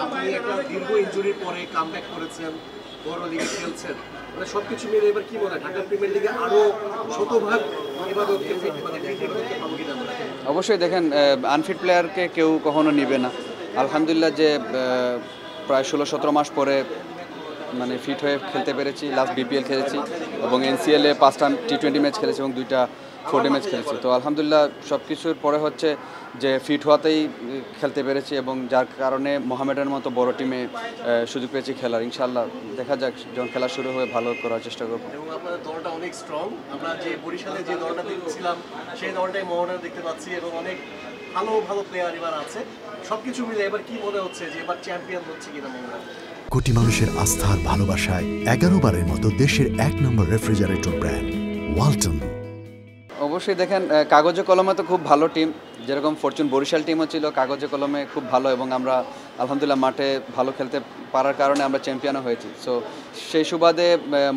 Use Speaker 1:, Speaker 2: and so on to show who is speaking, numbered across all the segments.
Speaker 1: আপনি একটা দীর্ঘ ইনজুরির পরে কামব্যাক করেছেন, বড় লিগে খেলছেন, মানে সবকিছু মিলে এবার কি মনে হয় ঢাকা প্রিমিয়ার লিগে আরো শতভাগ ইবাদতকে মানে ইবাদতকে পাবো কিনা আমরা?
Speaker 2: অবশ্যই দেখেন, আনফিট প্লেয়ারকে কেউ কখনো নিবে না। আলহামদুলিল্লাহ যে প্রায় 16-17 মাস পরে মানে ফিট হয়ে খেলতে পেরেছি। লাস্ট বিপিএল খেলেছি এবং এনসিএলে 5টা টি20 ম্যাচ খেলেছি এবং 2টা 4ডে ম্যাচ খেলেছি। তো আলহামদুলিল্লাহ সব কিছুর পরে হচ্ছে যে ফিট হওয়াতেই খেলতে পেরেছি এবং যার কারণে মোহামেডানের মতো বড় টিমে সুযোগ পেয়েছি খেলার। ইনশাআল্লাহ দেখা যাক, যখন খেলা শুরু হয়ে ভালো করার চেষ্টা করবো।
Speaker 1: এবং আপনাদের দলটা অনেক স্ট্রং, আমরা যে বরিশালে যে দলটা দেখছিলাম সেই দলটাই মোহামেডান দেখতে পাচ্ছি এবং অনেক ভালো ভালো প্লেয়ার এবার আছে। সবকিছু মিলে এবার কি মনে হচ্ছে যে এবার চ্যাম্পিয়ন হচ্ছে কিনা মোহামেডান?
Speaker 3: কোটি মানুষের আস্থার ভালোবাসায় 11 বারের মতো দেশের 1 নম্বর রেফ্রিজারেটর ব্র্যান্ড ওয়ালটন।
Speaker 2: অবশ্যই দেখেন, কাগজে কলমে তো খুব ভালো টিম, যেরকম ফরচুন বরিশাল টিমও ছিল কাগজে কলমে খুব ভালো এবং আমরা আলহামদুলিল্লাহ মাঠে ভালো খেলতে পারার কারণে আমরা চ্যাম্পিয়নও হয়েছি। সো সেই সুবাদে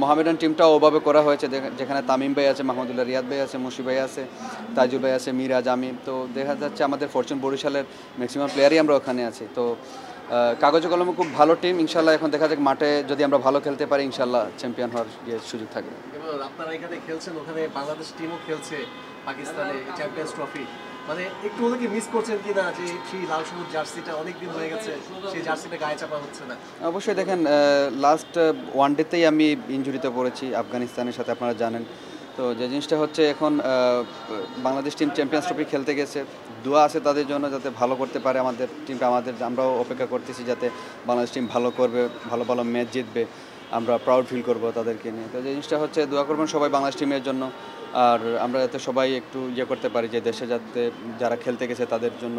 Speaker 2: মোহামেডান টিমটাও ওভাবে করা হয়েছে, যেখানে তামিম ভাই আছে, মাহমুদুল্লাহ রিয়াদ ভাই আছে, মুশি ভাই আছে, তাইজুল ভাই আছে, মিরাজ, আমির। তো দেখা যাচ্ছে আমাদের ফরচুন বরিশালের ম্যাক্সিমাম প্লেয়ারই আমরা ওখানে আছি। তো কাগজে কলমে খুব ভালো টিম। ইনশাল্লাহ এখন দেখা যাক মাঠে যদি আমরা ভালো খেলতে পারি, ইনশাল্লাহ চ্যাম্পিয়ন হওয়ার সুযোগ থাকবে।
Speaker 1: এবার আপনারা এখানে খেলছেন, ওখানে বাংলাদেশ টিমও খেলছে পাকিস্তানে চ্যাম্পিয়ন্স ট্রফি, মানে একটু ওদেরকে মিস করছেন কিনা যে সেই লাল সবুজ জার্সিটা অনেকদিন হয়ে গেছে, সেই জার্সিটা গায়ে চাপা হচ্ছে না?
Speaker 2: অবশ্যই দেখেন, লাস্ট ওয়ানডেতেই আমি ইনজুরিতে পড়েছি আফগানিস্তানের সাথে, আপনারা জানেন। তো যে জিনিসটা হচ্ছে এখন বাংলাদেশ টিম চ্যাম্পিয়ন্স ট্রফি খেলতে গেছে, দোয়া আছে তাদের জন্য যাতে ভালো করতে পারে আমাদের টিমটা। আমরাও অপেক্ষা করতেছি যাতে বাংলাদেশ টিম ভালো করবে, ভালো ভালো ম্যাচ জিতবে, আমরা প্রাউড ফিল করব তাদেরকে নিয়ে। তো যে জিনিসটা হচ্ছে দোয়া করবেন সবাই বাংলাদেশ টিমের জন্য, আর আমরা যাতে সবাই একটু করতে পারি যে দেশে যাতে যারা খেলতে গেছে তাদের জন্য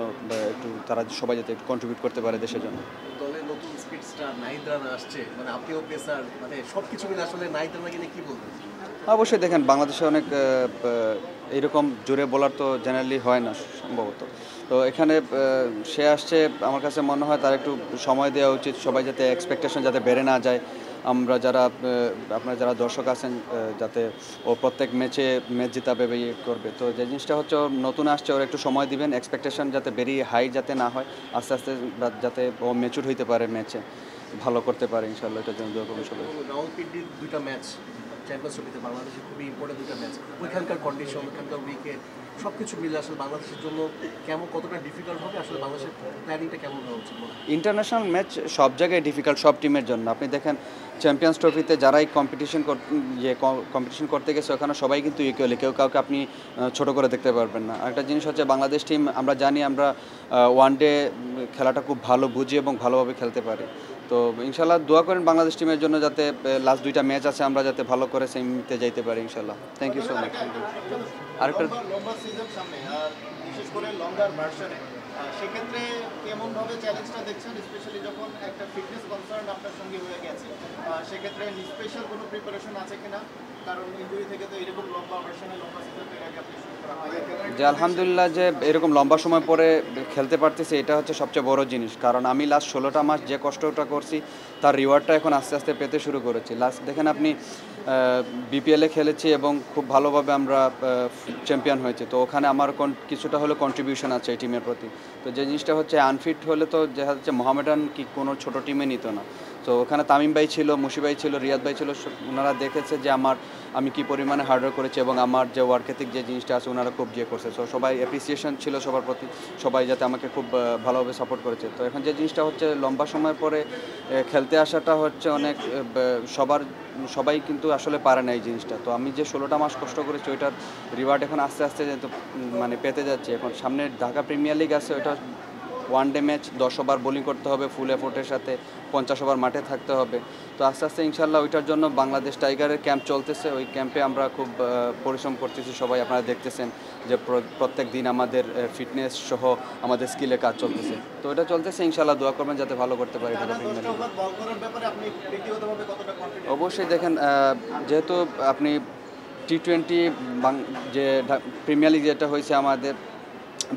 Speaker 2: একটু তারা সবাই যাতে একটু কন্ট্রিবিউট করতে পারে দেশের জন্য।
Speaker 1: দলের নতুন স্পিড স্টার নাহিদ রানা আসছে, মানে আপনিও পেসার, মানে সবকিছু মিলে আসলে নাহিদ রানাকে নিয়ে কি বলবেন?
Speaker 2: অবশ্যই দেখেন, বাংলাদেশে অনেক এইরকম জোরে বোলার তো জেনারেলি হয় না সম্ভবত। তো এখানে সে আসছে, আমার কাছে মনে হয় তার একটু সময় দেওয়া উচিত, সবাই যাতে এক্সপেকটেশন যাতে বেড়ে না যায়। আমরা যারা আপনার যারা দর্শক আছেন, যাতে ও প্রত্যেক ম্যাচ জিতাবে বা ইয়ে করবে। তো যে জিনিসটা হচ্ছে ও নতুন আসছে, ওর একটু সময় দিবেন, এক্সপেকটেশন যাতে বেরিয়ে হাই যাতে না হয়, আস্তে আস্তে যাতে ও ম্যাচুর হইতে পারে, ম্যাচে ভালো করতে পারে। ইনশাআল্লাহ এটার জন্য দোয়া করবেন সবাই।
Speaker 1: রাওয়ালপিন্ডির 2টা ম্যাচ চ্যাম্পিয়ন্স ট্রফিতে বাংলাদেশের খুবই ইম্পর্টেন্ট 2টা ম্যাচ, ওইখানকার কন্ডিশন, ওইখানকার উইকেট, সব কিছু মিলে আসলে বাংলাদেশের জন্য কতটা ডিফিকাল্ট হবে, আসলে বাংলাদেশের প্ল্যানিংটা কেমন হওয়া উচিত?
Speaker 2: ইন্টারন্যাশনাল ম্যাচ সব জায়গায় ডিফিকাল্ট, সব টিমের জন্য। আপনি দেখেন চ্যাম্পিয়ন্স ট্রফিতে যারাই কম্পিটিশন করতে গেছে ওখানে সবাই কিন্তু ইকুয়ালি, কেউ কাউকে আপনি ছোট করে দেখতে পারবেন না। আরেকটা জিনিস হচ্ছে বাংলাদেশ টিম, আমরা জানি আমরা ওয়ানডে খেলাটা খুব ভালো বুঝি এবং ভালোভাবে খেলতে পারি। তো ইনশাল্লাহ দোয়া করেন বাংলাদেশ টিমের জন্য, যাতে লাস্ট 2টা ম্যাচ আছে আমরা যাতে ভালো করে সেমিতে যাইতে পারি ইনশাল্লাহ। Thank you so much. আরেকটা
Speaker 4: লম্বা সিজন সামনে, আর বিশেষ করে লঙ্গার ভার্সনে, সেক্ষেত্রে কেমনভাবে চ্যালেঞ্জটা দেখছেন, স্পেশালি যখন একটা ফিটনেস কনসার্ন আপনার সঙ্গে হয়ে গেছে? সেক্ষেত্রে স্পেশাল কোনো প্রিপারেশন আছে কিনা? কারণ ইনজুরি থেকে তো এরকম লম্বা ভার্সনে লম্বা সিজন এর আগে আপনি শুরু করা হয়।
Speaker 2: যে আলহামদুলিল্লাহ যে এরকম লম্বা সময় পরে খেলতে পারতেছি, এটা হচ্ছে সবচেয়ে বড় জিনিস। কারণ আমি লাস্ট 16টা মাস যে কষ্টটা করছি তার রিওয়ার্ডটা এখন আস্তে আস্তে পেতে শুরু করেছি। লাস্ট দেখেন আপনি বিপিএলে খেলেছি এবং খুব ভালোভাবে আমরা চ্যাম্পিয়ন হয়েছি। তো ওখানে আমার কিছুটা হলেও কন্ট্রিবিউশন আছে এই টিমের প্রতি। তো যে জিনিসটা হচ্ছে আনফিট হলে তো দেখা যাচ্ছে মোহামেডান কি কোনো ছোটো টিমে নিত না। তো ওখানে তামিম ভাই ছিল, মুশি ভাই ছিল, রিয়াদ ভাই ছিল, ওনারা দেখেছে যে আমি কি পরিমাণে হার্ডওয়ার্ক করেছি এবং আমার যে ওয়ার্ক এথিক যে জিনিসটা আছে ওনারা খুব করছে। সো সবাই অ্যাপ্রিসিয়েশন ছিল সবার প্রতি, সবাই যাতে আমাকে খুব ভালোভাবে সাপোর্ট করেছে। তো এখন যে জিনিসটা হচ্ছে লম্বা সময় পরে খেলতে আসাটা হচ্ছে অনেক সবাই কিন্তু আসলে পারে না এই জিনিসটা। তো আমি যে 16টা মাস কষ্ট করেছি ওইটার রিওয়ার্ড এখন আস্তে আস্তে মানে পেতে যাচ্ছে। এখন সামনে ঢাকা প্রিমিয়ার লিগ আছে, ওইটা ওয়ানডে ম্যাচ, 10 ওভার বোলিং করতে হবে ফুল এফোর্টের সাথে, 50 ওভার মাঠে থাকতে হবে। তো আস্তে আস্তে ইনশাল্লাহ ওইটার জন্য বাংলাদেশ টাইগারের ক্যাম্প চলতেছে, ওই ক্যাম্পে আমরা খুব পরিশ্রম করতেছি সবাই, আপনারা দেখতেছেন যে প্রত্যেক দিন আমাদের ফিটনেস সহ আমাদের স্কিলে কাজ চলতেছে। তো এটা চলতেছে, ইনশাল্লাহ দোয়া করবেন যাতে ভালো করতে পারি ঢাকা প্রিমিয়ার লিগ। অবশ্যই দেখেন, যেহেতু আপনি টি20 যে প্রিমিয়ার লিগ যেটা হয়েছে আমাদের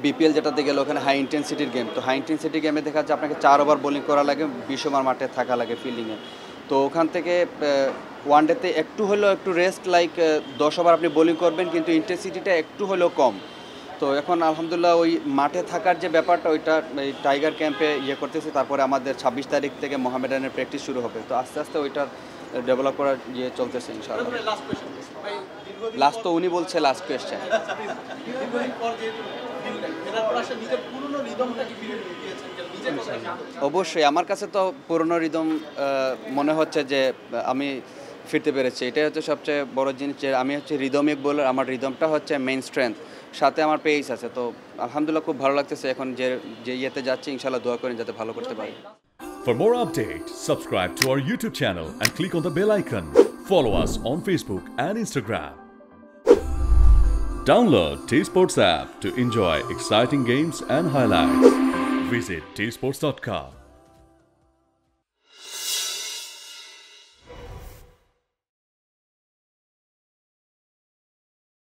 Speaker 2: বিপিএল যেটাতে গেলে ওখানে হাই ইন্টেন্সিটির গেম। তো হাই ইন্টেন্সিটি গেমে দেখা যাচ্ছে আপনাকে 4 ওভার বোলিং করা লাগে, 20 ওভার মাঠে থাকা লাগে ফিল্ডিংয়ে। তো ওখান থেকে ওয়ানডেতে একটু রেস্ট, লাইক 10 ওভার আপনি বোলিং করবেন কিন্তু ইন্টেন্সিটিটা একটু হলেও কম। তো এখন আলহামদুলিল্লাহ ওই মাঠে থাকার যে ব্যাপারটা ওইটা এই টাইগার ক্যাম্পে করতেছি, তারপরে আমাদের 26 তারিখ থেকে মোহামেডানের প্র্যাকটিস শুরু হবে, তো আস্তে আস্তে ওইটার ডেভেলপ করার চলতেছে ইনশাআল্লাহ। লাস্ট তো উনি বলছে লাস্ট কোয়েশ্চেন। অবশ্যই আমার কাছে তো পুরনো রিদম মনে হচ্ছে যে আমি ফিরতে পেরেছি, এটাই হচ্ছে সবচেয়ে বড় জিনিস যে আমি হচ্ছে রিদমিক বোলার, আমার রিদমটা হচ্ছে মেইন স্ট্রেংথ, সাথে আমার পেস আছে, তো আলহামদুলিল্লাহ খুব ভালো লাগতেছে এখন যে ইয়েতে যাচ্ছি, ইনশাআল্লাহ দোয়া করেন যাতে ভালো করতে পারি।
Speaker 5: For more updates, subscribe to our YouTube channel and click on the bell icon. Follow us on Facebook and Instagram. Download T-Sports app to enjoy exciting games and highlights. Visit tsports.com.